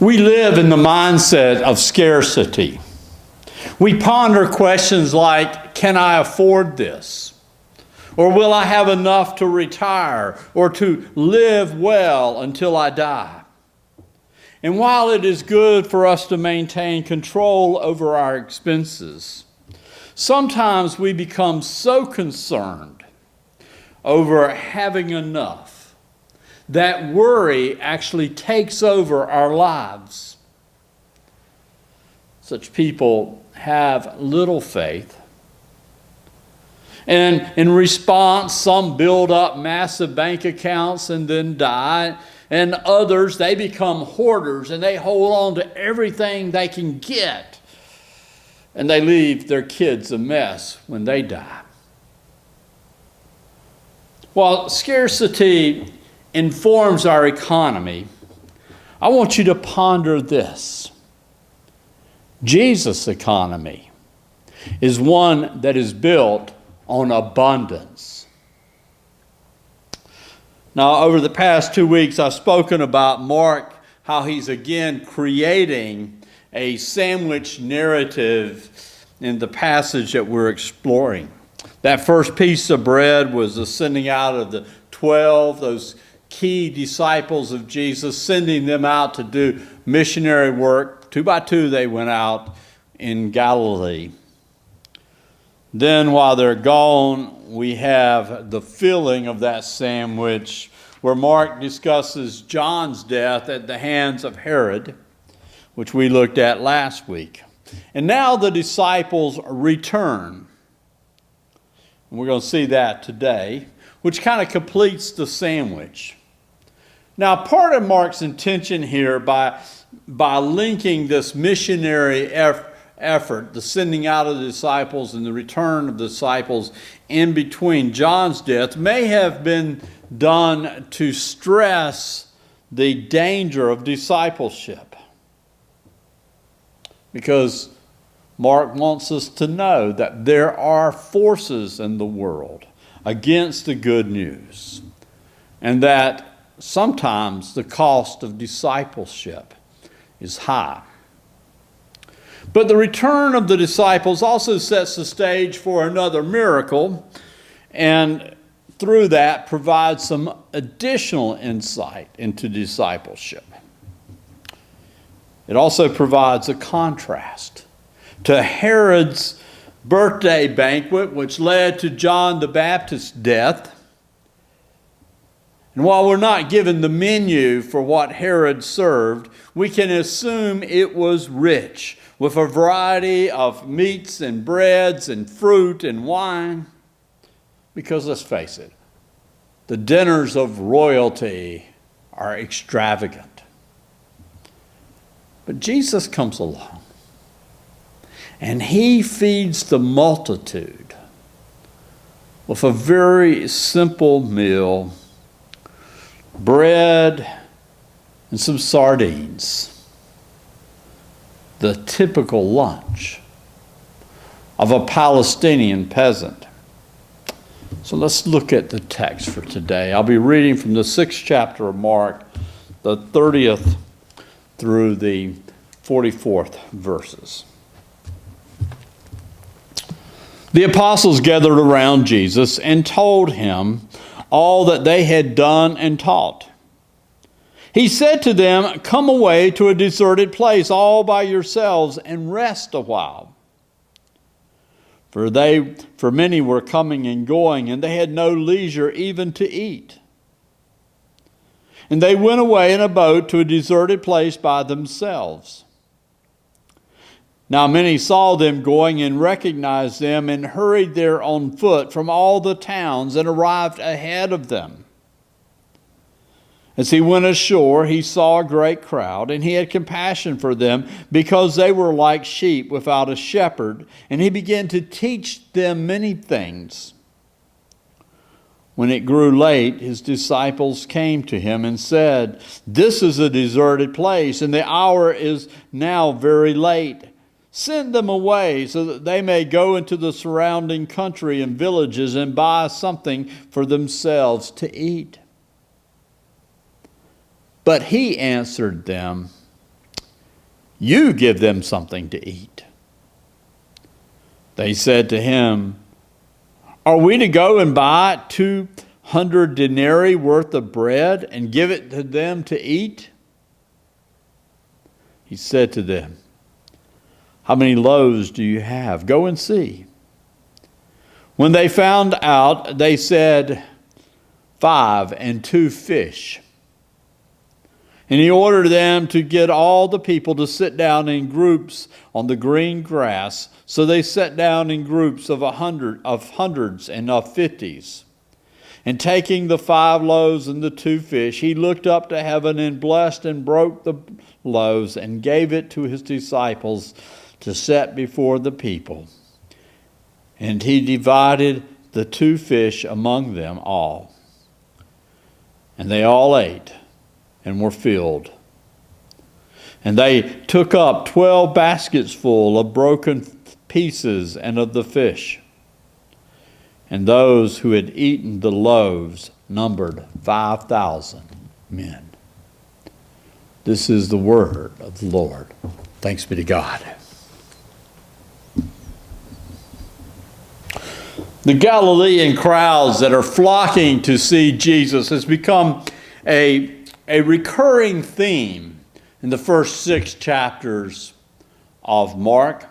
We live in the mindset of scarcity. We ponder questions like, can I afford this? Or will I have enough to retire or to live well until I die? And while it is good for us to maintain control over our expenses, sometimes we become so concerned over having enough that worry actually takes over our lives. Such people have little faith. And in response, some build up massive bank accounts and then die. And others, they become hoarders and they hold on to everything they can get. And they leave their kids a mess when they die. While scarcity informs our economy, I want you to ponder this. Jesus' economy is one that is built on abundance. Now, over the past 2 weeks, I've spoken about Mark, how he's again creating a sandwich narrative in the passage that we're exploring. That first piece of bread was the sending out of the 12, those key disciples of Jesus, sending them out to do missionary work. 2 by 2 they went out in Galilee. Then while they're gone, we have the filling of that sandwich where Mark discusses John's death at the hands of Herod, which we looked at last week. And now the disciples return. And we're going to see that today, which kind of completes the sandwich. Now, part of Mark's intention here by linking this missionary effort, the sending out of the disciples and the return of the disciples in between John's death, may have been done to stress the danger of discipleship. Because Mark wants us to know that there are forces in the world against the good news, and that sometimes the cost of discipleship is high. But the return of the disciples also sets the stage for another miracle, and through that provides some additional insight into discipleship. It also provides a contrast to Herod's birthday banquet, which led to John the Baptist's death. And while we're not given the menu for what Herod served, we can assume it was rich, with a variety of meats and breads and fruit and wine. Because let's face it, the dinners of royalty are extravagant. But Jesus comes along, and he feeds the multitude with a very simple meal: bread and some sardines. The typical lunch of a Palestinian peasant. So let's look at the text for today. I'll be reading from the 6th chapter of Mark, the 30th through the 44th verses. The apostles gathered around Jesus and told him all that they had done and taught. He said to them, "Come away to a deserted place all by yourselves and rest a while." For many were coming and going, and they had no leisure even to eat. And they went away in a boat to a deserted place by themselves. Now many saw them going and recognized them and hurried there on foot from all the towns and arrived ahead of them. As he went ashore, he saw a great crowd, and he had compassion for them because they were like sheep without a shepherd, and he began to teach them many things. When it grew late, his disciples came to him and said, "This is a deserted place, and the hour is now very late. Send them away so that they may go into the surrounding country and villages and buy something for themselves to eat." But he answered them, You give them something to eat." They said to him, "Are we to go and buy 200 denarii worth of bread and give it to them to eat?" He said to them, "How many loaves do you have? Go and see." When they found out, they said, 5 and 2 fish. And he ordered them to get all the people to sit down in groups on the green grass. So they sat down in groups of hundreds and of 50s. And taking the 5 loaves and the 2 fish, he looked up to heaven and blessed and broke the loaves and gave it to his disciples to set before the people. And he divided the 2 fish among them all. And they all ate and were filled. And they took up 12 baskets full of broken pieces and of the fish. And those who had eaten the loaves numbered 5,000 men. This is the word of the Lord. Thanks be to God. The Galilean crowds that are flocking to see Jesus has become a recurring theme in the first 6 chapters of Mark.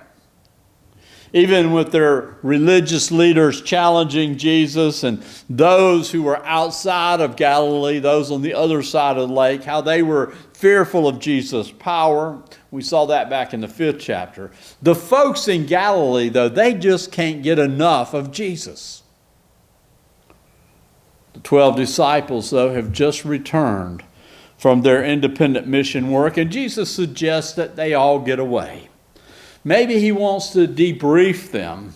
Even with their religious leaders challenging Jesus and those who were outside of Galilee, those on the other side of the lake, how they were fearful of Jesus' power. We saw that back in the 5th chapter. The folks in Galilee, though, they just can't get enough of Jesus. The 12 disciples, though, have just returned from their independent mission work, and Jesus suggests that they all get away. Maybe he wants to debrief them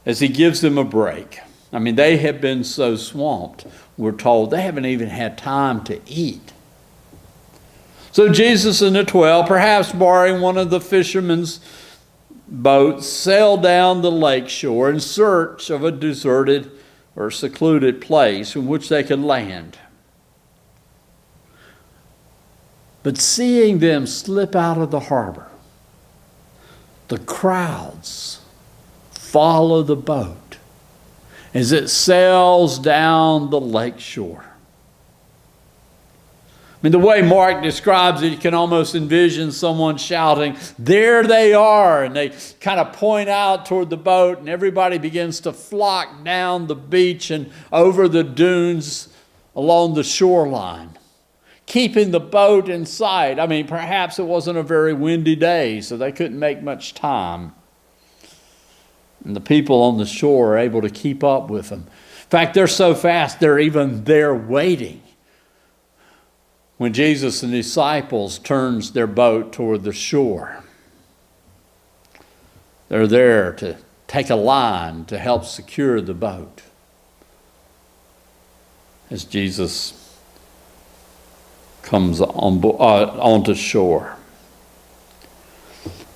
as he gives them a break. I mean, they have been so swamped, we're told, they haven't even had time to eat. So Jesus and the 12, perhaps borrowing one of the fishermen's boats, sailed down the lake shore in search of a deserted or secluded place in which they could land. But seeing them slip out of the harbor, the crowds follow the boat as it sails down the lake shore. I mean, the way Mark describes it, you can almost envision someone shouting, "There they are!" And they kind of point out toward the boat, and everybody begins to flock down the beach and over the dunes along the shoreline, keeping the boat in sight. I mean, perhaps it wasn't a very windy day, so they couldn't make much time. And the people on the shore are able to keep up with them. In fact, they're so fast, they're even there waiting when Jesus and the disciples turns their boat toward the shore. They're there to take a line to help secure the boat as Jesus comes onto shore.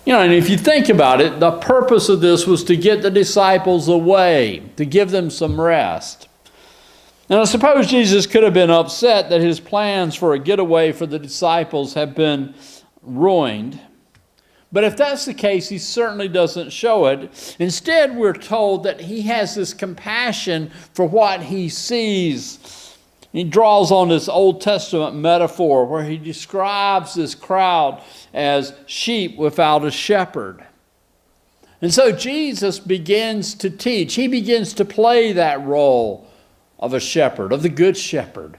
You know, and if you think about it, the purpose of this was to get the disciples away, to give them some rest. And I suppose Jesus could have been upset that his plans for a getaway for the disciples have been ruined. But if that's the case, he certainly doesn't show it. Instead, we're told that he has this compassion for what he sees. He draws on this Old Testament metaphor where he describes this crowd as sheep without a shepherd. And so Jesus begins to teach. He begins to play that role of a shepherd, of the good shepherd.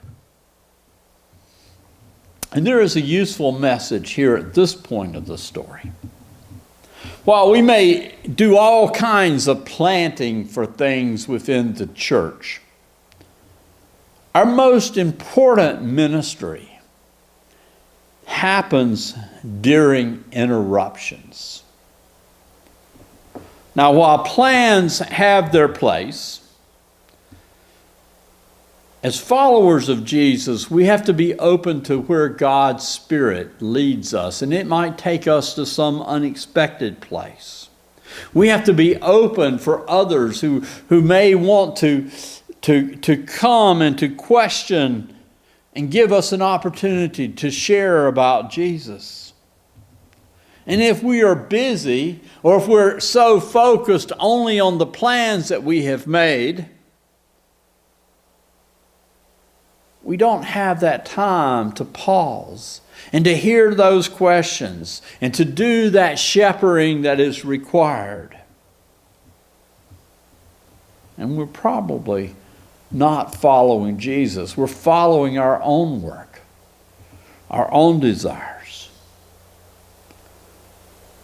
And there is a useful message here at this point of the story. While we may do all kinds of planting for things within the church, our most important ministry happens during interruptions. Now, while plans have their place, as followers of Jesus, we have to be open to where God's Spirit leads us, and it might take us to some unexpected place. We have to be open for others who may want to come and to question and give us an opportunity to share about Jesus. And if we are busy, or if we're so focused only on the plans that we have made, we don't have that time to pause and to hear those questions and to do that shepherding that is required. And we're probably not following Jesus. We're following our own work, our own desires.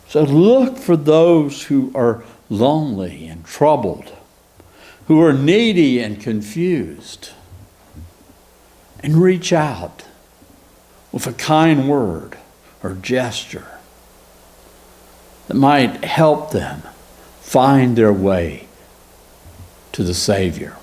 So look for those who are lonely and troubled, who are needy and confused, and reach out with a kind word or gesture that might help them find their way to the Savior.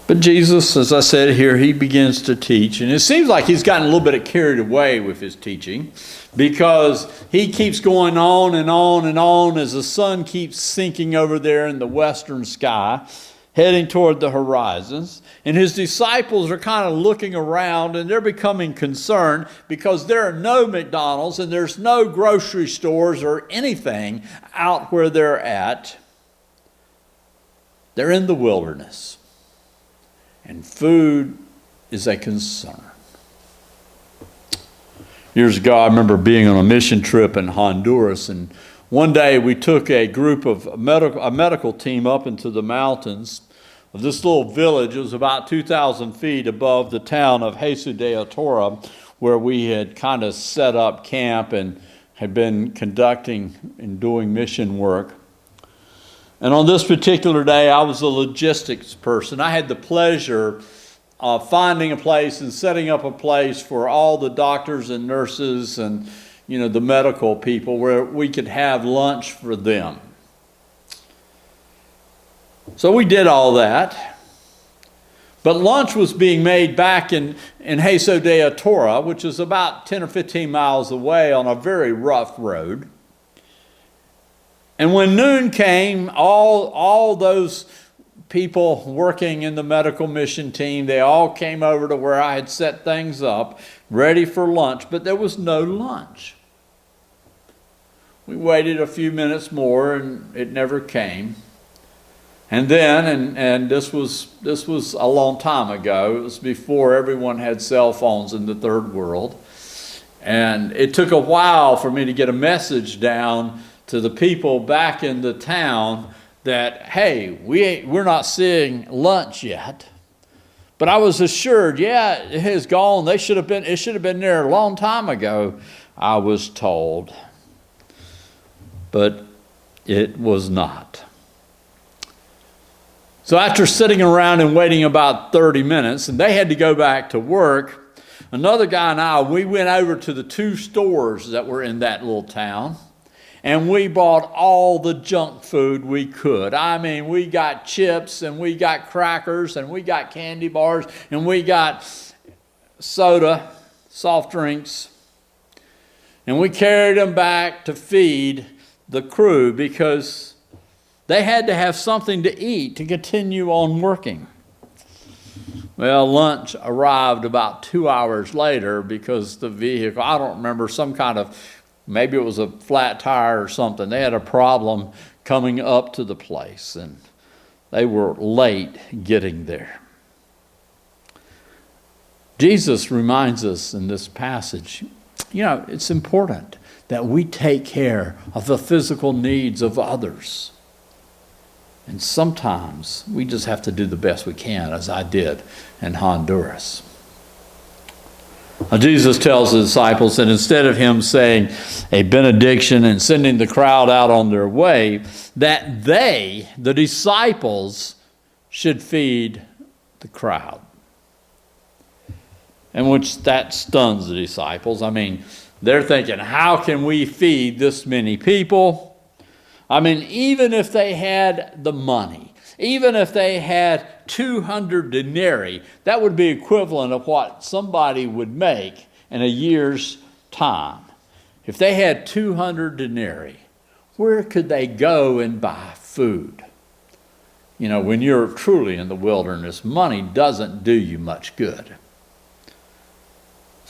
But Jesus, as I said here, he begins to teach. And it seems like he's gotten a little bit carried away with his teaching, because he keeps going on and on and on as the sun keeps sinking over there in the western sky, heading toward the horizons. And his disciples are kind of looking around, and they're becoming concerned because there are no McDonald's and there's no grocery stores or anything out where they're at. They're in the wilderness. And food is a concern. Years ago, I remember being on a mission trip in Honduras, and one day we took a group of a medical team up into the mountains of this little village. It was about 2,000 feet above the town of Jesús de Otora, where we had kind of set up camp and had been conducting and doing mission work. And on this particular day, I was a logistics person. I had the pleasure of finding a place and setting up a place for all the doctors and nurses and, the medical people, where we could have lunch for them. So we did all that. But lunch was being made back in Jesús de Otora, which is about 10 or 15 miles away on a very rough road. And when noon came, all those people working in the medical mission team, they all came over to where I had set things up, ready for lunch, but there was no lunch. We waited a few minutes more, and it never came. And then, and this was a long time ago, it was before everyone had cell phones in the third world, and it took a while for me to get a message down to the people back in the town that, hey, we're not seeing lunch yet. But I was assured, yeah, it has gone. It should have been there a long time ago, I was told. But it was not. So after sitting around and waiting about 30 minutes, and they had to go back to work, another guy and I, we went over to the 2 stores that were in that little town. And we bought all the junk food we could. I mean, we got chips, and we got crackers, and we got candy bars, and we got soda, soft drinks. And we carried them back to feed the crew, because they had to have something to eat to continue on working. Well, lunch arrived about 2 hours later, because the vehicle, I don't remember, maybe it was a flat tire or something. They had a problem coming up to the place, and they were late getting there. Jesus reminds us in this passage, it's important that we take care of the physical needs of others. And sometimes we just have to do the best we can, as I did in Honduras. Now, Jesus tells the disciples that instead of him saying a benediction and sending the crowd out on their way, that they, the disciples, should feed the crowd. And which that stuns the disciples. I mean, they're thinking, how can we feed this many people? I mean, even if they had the money, even if they had 200 denarii, that would be equivalent of what somebody would make in a year's time. If they had 200 denarii, where could they go and buy food? When you're truly in the wilderness, money doesn't do you much good.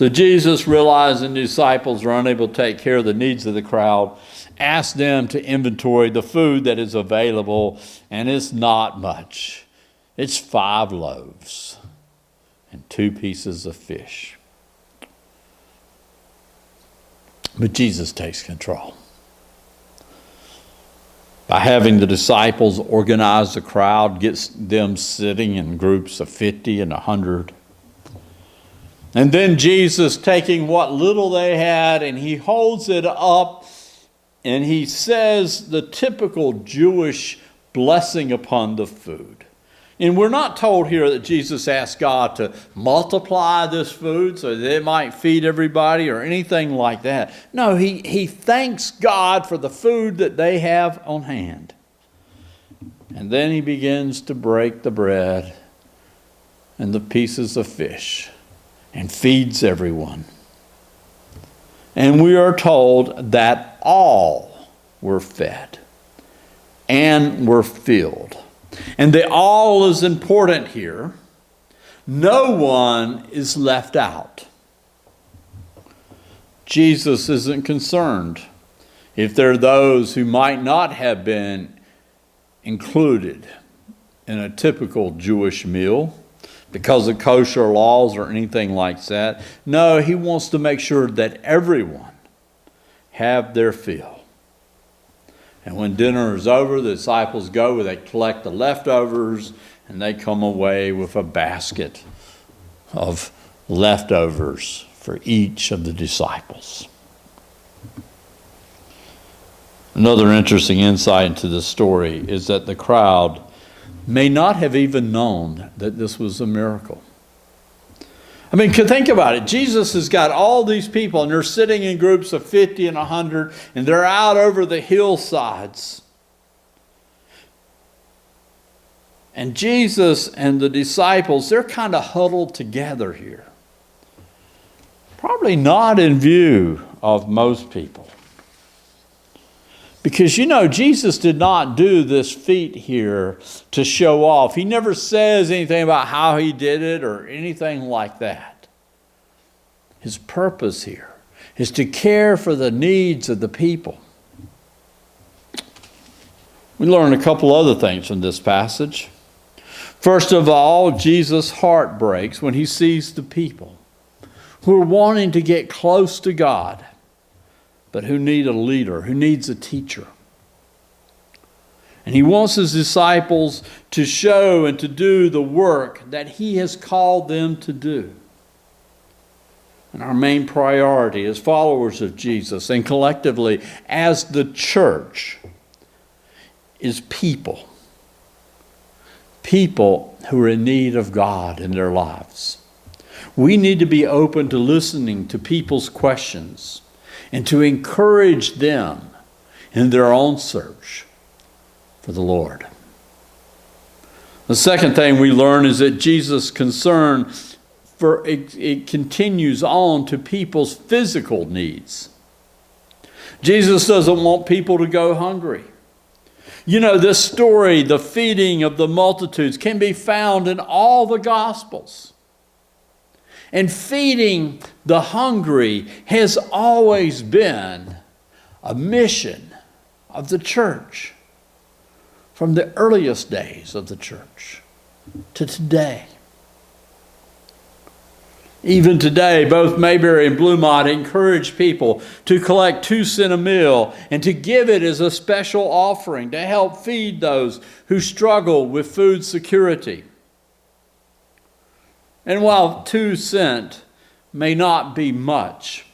So Jesus, realizing the disciples are unable to take care of the needs of the crowd, asked them to inventory the food that is available, and it's not much. It's 5 loaves and 2 pieces of fish. But Jesus takes control. By having the disciples organize the crowd, gets them sitting in groups of 50 and 100. And then Jesus, taking what little they had, and he holds it up, and he says the typical Jewish blessing upon the food. And we're not told here that Jesus asked God to multiply this food so that it might feed everybody or anything like that. No, he thanks God for the food that they have on hand. And then he begins to break the bread and the pieces of fish and feeds everyone. And we are told that all were fed and were filled. And the all is important here. No one is left out. Jesus isn't concerned if there are those who might not have been included in a typical Jewish meal because of kosher laws or anything like that. No, he wants to make sure that everyone have their fill. And when dinner is over, the disciples go, they collect the leftovers, and they come away with a basket of leftovers for each of the disciples. Another interesting insight into this story is that the crowd may not have even known that this was a miracle. I mean, think about it. Jesus has got all these people, and they're sitting in groups of 50 and 100, and they're out over the hillsides. And Jesus and the disciples, they're kind of huddled together here. Probably not in view of most people. Because, Jesus did not do this feat here to show off. He never says anything about how he did it or anything like that. His purpose here is to care for the needs of the people. We learn a couple other things from this passage. First of all, Jesus' heart breaks when he sees the people who are wanting to get close to God, but who need a leader, who needs a teacher. And he wants his disciples to show and to do the work that he has called them to do. And our main priority as followers of Jesus and collectively as the church is people. People who are in need of God in their lives. We need to be open to listening to people's questions and to encourage them in their own search for the Lord. The second thing we learn is that Jesus' concern it continues on to people's physical needs. Jesus doesn't want people to go hungry. This story, the feeding of the multitudes, can be found in all the Gospels. And feeding the hungry has always been a mission of the church from the earliest days of the church to today. Even today, both Mayberry and Bluemont encourage people to collect 2 cents a meal and to give it as a special offering to help feed those who struggle with food security. And while 2 cents may not be much,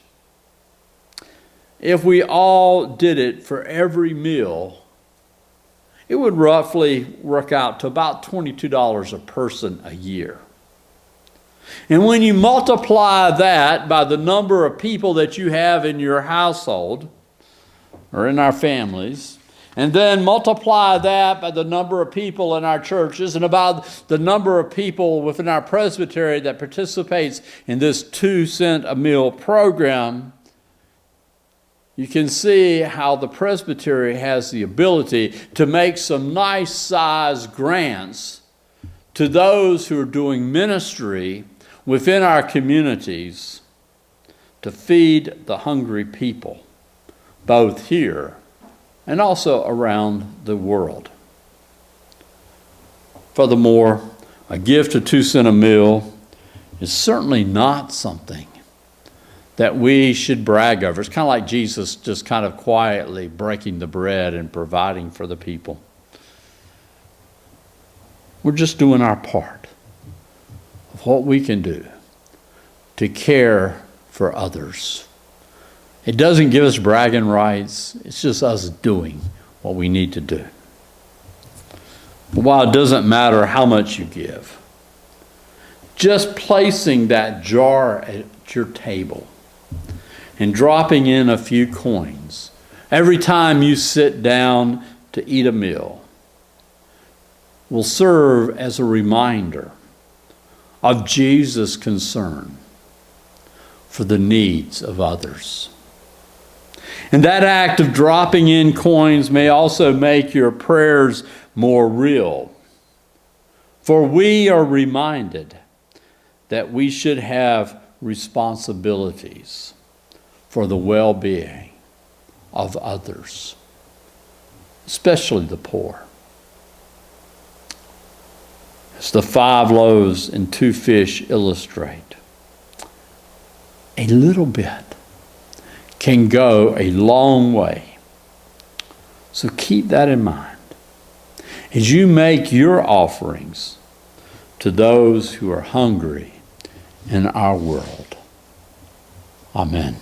if we all did it for every meal, it would roughly work out to about $22 a person a year. And when you multiply that by the number of people that you have in your household or in our families, and then multiply that by the number of people in our churches and about the number of people within our presbytery that participates in this 2 cents a meal program, you can see how the presbytery has the ability to make some nice size grants to those who are doing ministry within our communities to feed the hungry people, both here and also around the world. Furthermore, a gift of 2 cents a meal is certainly not something that we should brag over. It's kind of like Jesus just kind of quietly breaking the bread and providing for the people. We're just doing our part of what we can do to care for others. It doesn't give us bragging rights. It's just us doing what we need to do. But while it doesn't matter how much you give, just placing that jar at your table and dropping in a few coins every time you sit down to eat a meal will serve as a reminder of Jesus' concern for the needs of others. And that act of dropping in coins may also make your prayers more real. For we are reminded that we should have responsibilities for the well-being of others, especially the poor. As the 5 loaves and 2 fish illustrate, a little bit can go a long way. So keep that in mind as you make your offerings to those who are hungry in our world. Amen.